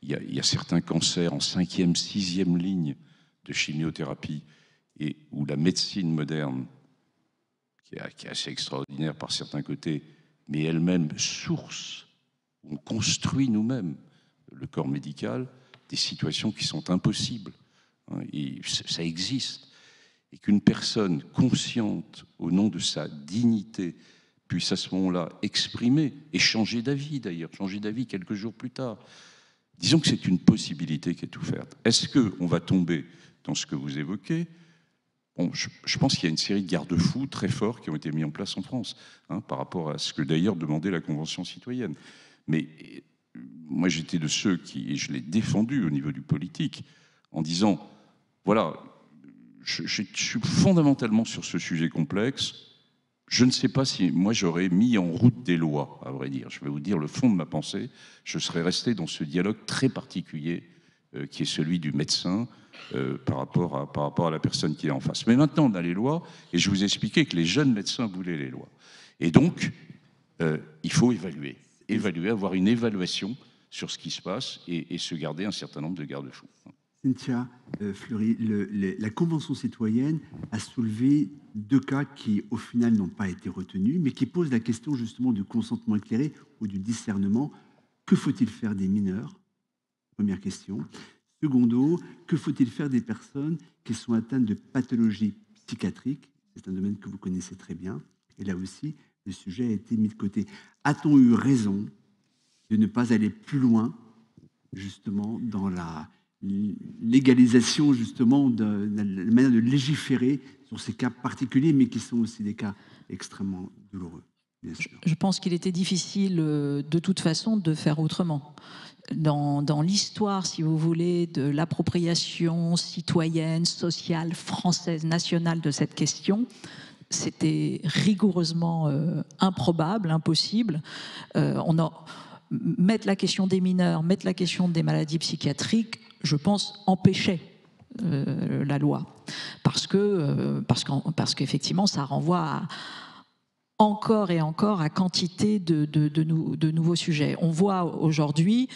Speaker 4: Il y a certains cancers en 5e, 6e ligne de chimiothérapie, et où la médecine moderne, qui est assez extraordinaire par certains côtés, mais elle-même source, on construit nous-mêmes, le corps médical, des situations qui sont impossibles. Et ça existe. Et qu'une personne consciente, au nom de sa dignité, puisse à ce moment-là exprimer et changer d'avis d'ailleurs, changer d'avis quelques jours plus tard. Disons que c'est une possibilité qui est ouverte. Est-ce qu'on va tomber dans ce que vous évoquez ? Bon, je pense qu'il y a une série de garde-fous très forts qui ont été mis en place en France, par rapport à ce que d'ailleurs demandait la Convention citoyenne. Mais moi, j'étais de ceux qui, et je l'ai défendu au niveau du politique, en disant, voilà, je suis fondamentalement sur ce sujet complexe. Je ne sais pas si moi j'aurais mis en route des lois, à vrai dire. Je vais vous dire le fond de ma pensée. Je serais resté dans ce dialogue très particulier qui est celui du médecin par rapport à la personne qui est en face. Mais maintenant, on a les lois, et je vous ai expliqué que les jeunes médecins voulaient les lois. Et donc, il faut évaluer, avoir une évaluation sur ce qui se passe et se garder un certain nombre de garde-fous.
Speaker 1: Cynthia Fleury, la Convention citoyenne a soulevé 2 cas qui, au final, n'ont pas été retenus, mais qui posent la question justement du consentement éclairé ou du discernement. Que faut-il faire des mineurs? Première question. Secondo, que faut-il faire des personnes qui sont atteintes de pathologies psychiatriques? C'est un domaine que vous connaissez très bien. Et là aussi, le sujet a été mis de côté. A-t-on eu raison de ne pas aller plus loin, justement, dans la légalisation, justement, de la manière de légiférer sur ces cas particuliers, mais qui sont aussi des cas extrêmement douloureux, bien sûr.
Speaker 3: Je pense qu'il était difficile, de toute façon, de faire autrement. Dans l'histoire, si vous voulez, de l'appropriation citoyenne, sociale, française, nationale de cette question, c'était rigoureusement improbable, impossible. Mettre la question des mineurs, mettre la question des maladies psychiatriques, je pense, empêchait la loi. Parce qu'effectivement, ça renvoie à encore et encore à quantité de nouveaux sujets. On voit aujourd'hui,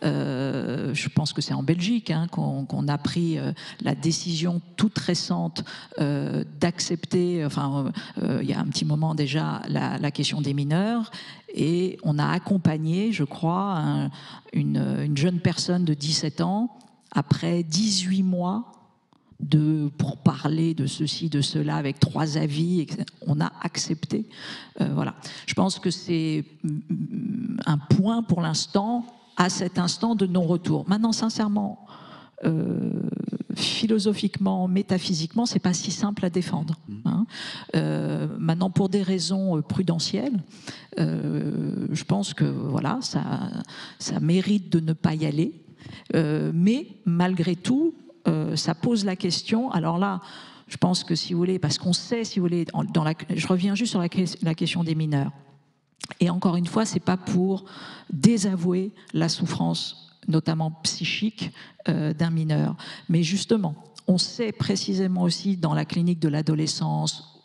Speaker 3: je pense que c'est en Belgique qu'on a pris la décision toute récente d'accepter, il y a un petit moment déjà, la question des mineurs, et on a accompagné, je crois, une jeune personne de 17 ans, après 18 mois, pour parler de ceci, de cela, avec 3 avis, on a accepté. Voilà. Je pense que c'est un point pour l'instant, à cet instant de non-retour. Maintenant, sincèrement, philosophiquement, métaphysiquement, c'est pas si simple à défendre. Maintenant, pour des raisons prudentielles, je pense que voilà, ça mérite de ne pas y aller. Mais malgré tout, ça pose la question. Alors là, je pense que si vous voulez, parce qu'on sait, si vous voulez, je reviens juste sur la question des mineurs. Et encore une fois, c'est pas pour désavouer la souffrance, notamment psychique, d'un mineur. Mais justement, on sait précisément aussi dans la clinique de l'adolescence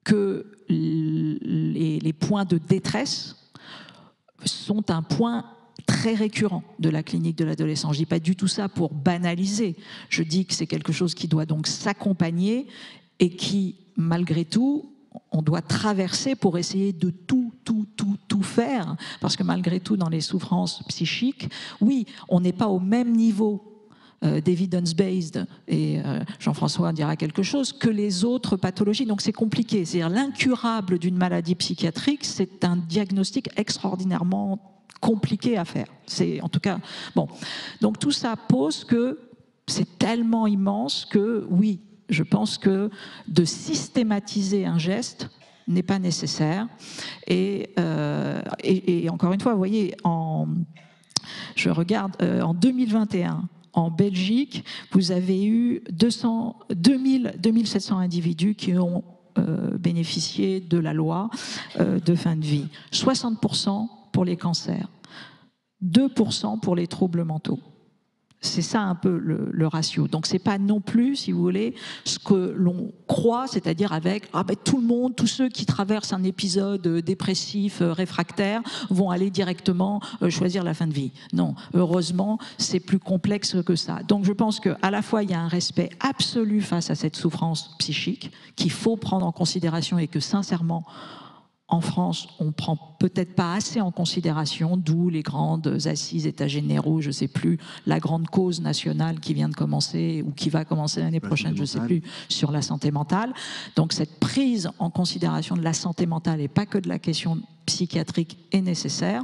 Speaker 3: que les points de détresse sont un point très récurrent de la clinique de l'adolescence. Je ne dis pas du tout ça pour banaliser. Je dis que c'est quelque chose qui doit donc s'accompagner et qui, malgré tout, on doit traverser pour essayer de tout faire. Parce que malgré tout, dans les souffrances psychiques, oui, on n'est pas au même niveau d'evidence-based, et Jean-François dira quelque chose, que les autres pathologies. Donc c'est compliqué. C'est-à-dire l'incurable d'une maladie psychiatrique, c'est un diagnostic extraordinairement compliqué à faire. C'est en tout cas bon. Donc tout ça pose que c'est tellement immense que oui, je pense que de systématiser un geste n'est pas nécessaire. Et encore une fois, vous voyez, je regarde en 2021. En Belgique, vous avez eu 2700 individus qui ont bénéficié de la loi de fin de vie. 60% pour les cancers, 2% pour les troubles mentaux. C'est ça un peu le ratio. Donc c'est pas non plus, si vous voulez, ce que l'on croit, c'est-à-dire avec tout le monde, tous ceux qui traversent un épisode dépressif, réfractaire, vont aller directement choisir la fin de vie. Non, heureusement, c'est plus complexe que ça. Donc je pense qu'à la fois, il y a un respect absolu face à cette souffrance psychique qu'il faut prendre en considération et que sincèrement, en France, on ne prend peut-être pas assez en considération, d'où les grandes assises, états généraux, je ne sais plus, la grande cause nationale qui vient de commencer ou qui va commencer l'année prochaine, je ne sais plus, sur la santé mentale. Donc cette prise en considération de la santé mentale et pas que de la question psychiatrique est nécessaire.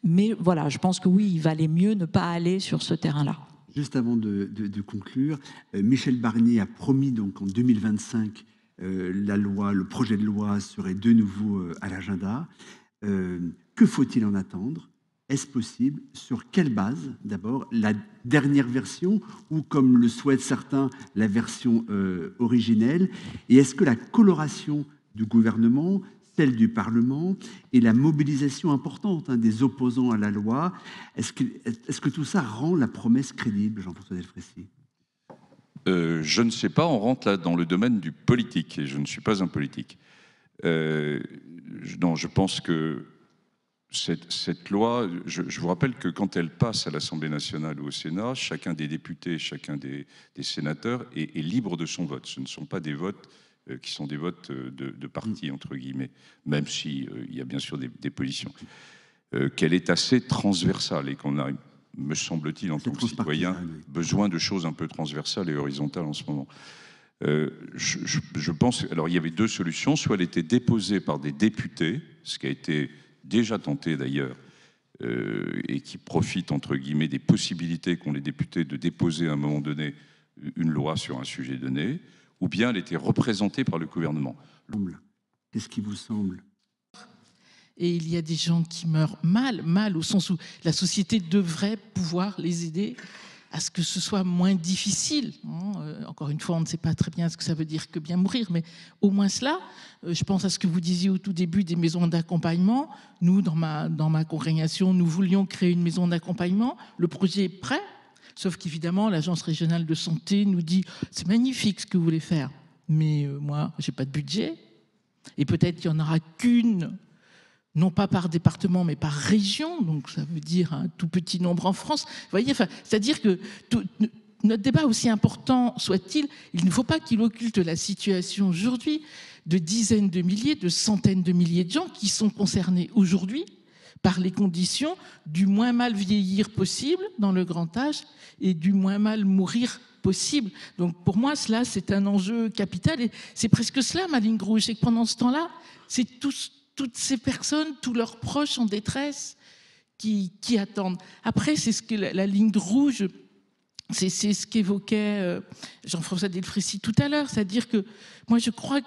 Speaker 3: Mais voilà, je pense que oui, il valait mieux ne pas aller sur ce terrain-là.
Speaker 1: Juste avant de conclure, Michel Barnier a promis donc en 2025 le projet de loi serait de nouveau à l'agenda. Que faut-il en attendre? Est-ce possible? Sur quelle base? D'abord, la dernière version ou, comme le souhaitent certains, la version originelle? Et est-ce que la coloration du gouvernement, celle du Parlement et la mobilisation importante des opposants à la loi, est-ce que tout ça rend la promesse crédible, Jean-François Delfraissy?
Speaker 4: Je ne sais pas, on rentre là dans le domaine du politique, et je ne suis pas un politique. Non, je pense que cette loi, je vous rappelle que quand elle passe à l'Assemblée nationale ou au Sénat, chacun des députés, chacun des sénateurs est libre de son vote. Ce ne sont pas des votes qui sont des votes de parti, entre guillemets, même s'il y a bien sûr des positions. Qu'elle est assez transversale et qu'on a, me semble-t-il, en tant que citoyen, besoin de choses un peu transversales et horizontales en ce moment. Je pense, alors il y avait deux solutions, soit elle était déposée par des députés, ce qui a été déjà tenté d'ailleurs, et qui profite, entre guillemets, des possibilités qu'ont les députés de déposer à un moment donné une loi sur un sujet donné, ou bien elle était représentée par le gouvernement.
Speaker 1: Qu'est-ce qui vous semble?
Speaker 2: Et il y a des gens qui meurent mal au sens où la société devrait pouvoir les aider à ce que ce soit moins difficile. Encore une fois, on ne sait pas très bien ce que ça veut dire que bien mourir, mais au moins cela. Je pense à ce que vous disiez au tout début des maisons d'accompagnement. Nous, dans ma congrégation, nous voulions créer une maison d'accompagnement. Le projet est prêt, sauf qu'évidemment, l'Agence régionale de santé nous dit « c'est magnifique ce que vous voulez faire, mais moi, je n'ai pas de budget. Et peut-être qu'il n'y en aura qu'une, non pas par département, mais par région, donc ça veut dire un tout petit nombre en France. Vous voyez, c'est-à-dire que notre débat, aussi important soit-il, il ne faut pas qu'il occulte la situation aujourd'hui de dizaines de milliers, de centaines de milliers de gens qui sont concernés aujourd'hui par les conditions du moins mal vieillir possible dans le grand âge et du moins mal mourir possible. Donc pour moi, cela, c'est un enjeu capital et c'est presque cela ma ligne rouge, c'est que pendant ce temps-là, c'est toutes ces personnes, tous leurs proches en détresse qui attendent. Après, c'est ce que la ligne rouge, c'est ce qu'évoquait Jean-François Delfraissy tout à l'heure, c'est-à-dire que moi je crois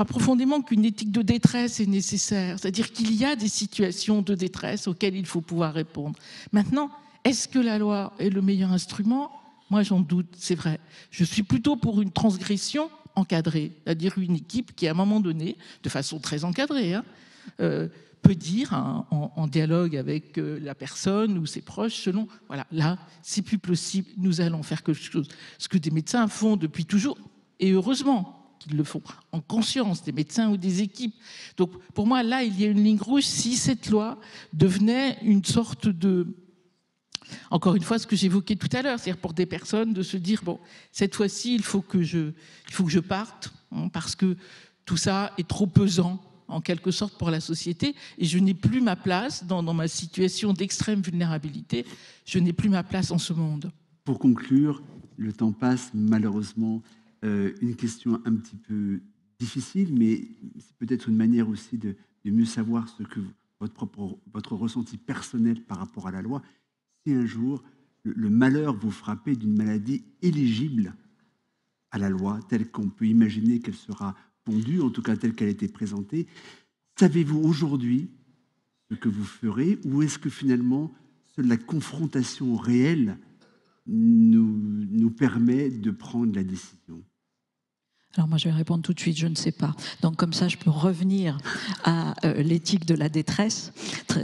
Speaker 2: profondément qu'une éthique de détresse est nécessaire, c'est-à-dire qu'il y a des situations de détresse auxquelles il faut pouvoir répondre. Maintenant, est-ce que la loi est le meilleur instrument? Moi j'en doute, c'est vrai. Je suis plutôt pour une transgression encadrée, c'est-à-dire une équipe qui, à un moment donné, de façon très encadrée, peut dire, en dialogue avec la personne ou ses proches, selon, voilà, là, c'est plus possible, nous allons faire quelque chose. Ce que des médecins font depuis toujours, et heureusement qu'ils le font, en conscience, des médecins ou des équipes. Donc, pour moi, là, il y a une ligne rouge si cette loi devenait une sorte de... Encore une fois, ce que j'évoquais tout à l'heure, c'est-à-dire pour des personnes de se dire, bon, cette fois-ci, il faut que je parte, parce que tout ça est trop pesant, en quelque sorte, pour la société, et je n'ai plus ma place dans ma situation d'extrême vulnérabilité, je n'ai plus ma place en ce monde.
Speaker 1: Pour conclure, le temps passe, malheureusement, une question un petit peu difficile, mais c'est peut-être une manière aussi de mieux savoir ce que votre ressenti personnel par rapport à la loi. Si un jour, le malheur vous frappait d'une maladie éligible à la loi, telle qu'on peut imaginer qu'elle sera pondue, en tout cas telle qu'elle a été présentée, savez-vous aujourd'hui ce que vous ferez, ou est-ce que finalement, seule la confrontation réelle nous permet de prendre la décision?
Speaker 3: Alors moi, je vais répondre tout de suite, je ne sais pas. Donc comme ça, je peux revenir à l'éthique de la détresse.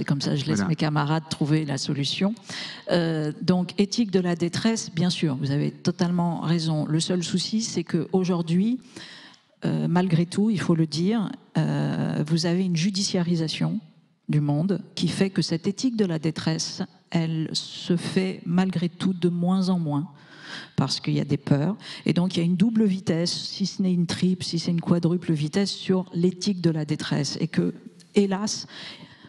Speaker 3: Comme ça, je laisse mes camarades trouver la solution. Donc éthique de la détresse, bien sûr, vous avez totalement raison. Le seul souci, c'est qu'aujourd'hui, malgré tout, il faut le dire, vous avez une judiciarisation du monde qui fait que cette éthique de la détresse, elle se fait malgré tout de moins en moins, parce qu'il y a des peurs. Et donc, il y a une double vitesse, si ce n'est une triple, si c'est une quadruple vitesse, sur l'éthique de la détresse. Et que, hélas,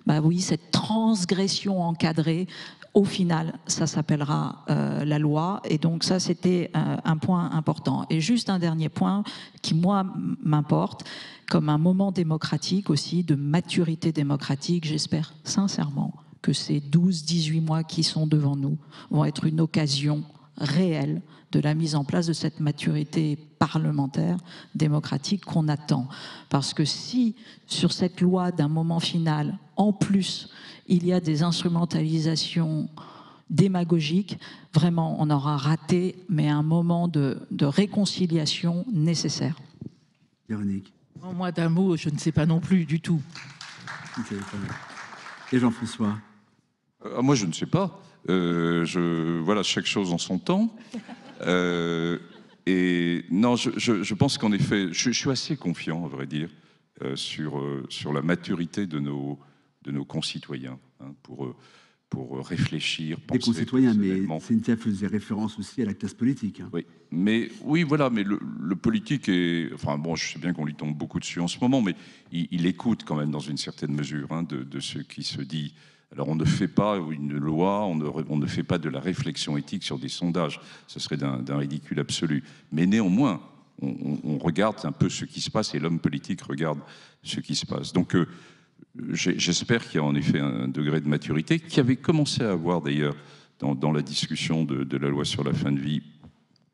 Speaker 3: bah oui, cette transgression encadrée, au final, ça s'appellera la loi. Et donc, ça, c'était un point important. Et juste un dernier point qui, moi, m'importe, comme un moment démocratique aussi, de maturité démocratique. J'espère sincèrement que ces 12-18 mois qui sont devant nous vont être une occasion réelle de la mise en place de cette maturité parlementaire, démocratique qu'on attend. Parce que si, sur cette loi d'un moment final, en plus, il y a des instrumentalisations démagogiques, vraiment, on aura raté, mais un moment de réconciliation nécessaire.
Speaker 1: Véronique.
Speaker 2: Moi, d'un mot, je ne sais pas non plus du tout.
Speaker 1: Et Jean-François?
Speaker 4: Moi, je ne sais pas. Voilà, chaque chose en son temps. Et non, je pense qu'en effet, je suis assez confiant, à vrai dire, sur la maturité de nos concitoyens, hein, pour réfléchir, penser.
Speaker 1: Des concitoyens, mais Cynthia faisait référence aussi à la classe politique. Hein.
Speaker 4: Oui, mais oui, voilà, mais le politique est, enfin bon, je sais bien qu'on lui tombe beaucoup dessus en ce moment, mais il écoute quand même dans une certaine mesure, hein, de ce qui se dit. Alors on ne fait pas une loi, on ne fait pas de la réflexion éthique sur des sondages, ce serait d'un ridicule absolu. Mais néanmoins, on regarde un peu ce qui se passe et l'homme politique regarde ce qui se passe. Donc j'espère qu'il y a en effet un degré de maturité qui avait commencé à avoir d'ailleurs dans la discussion de la loi sur la fin de vie.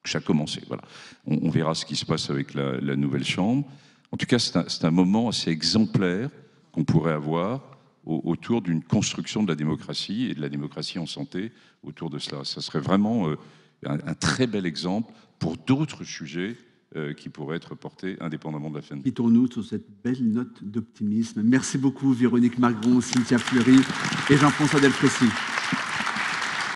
Speaker 4: Ça a commencé, voilà. On verra ce qui se passe avec la nouvelle Chambre. En tout cas, c'est un moment assez exemplaire qu'on pourrait avoir autour d'une construction de la démocratie et de la démocratie en santé autour de cela. Ça serait vraiment un très bel exemple pour d'autres sujets qui pourraient être portés indépendamment de la fin de vie.
Speaker 1: Quittons-nous sur cette belle note d'optimisme. Merci beaucoup Véronique Margron, Cynthia Fleury et Jean-François Delfraissy.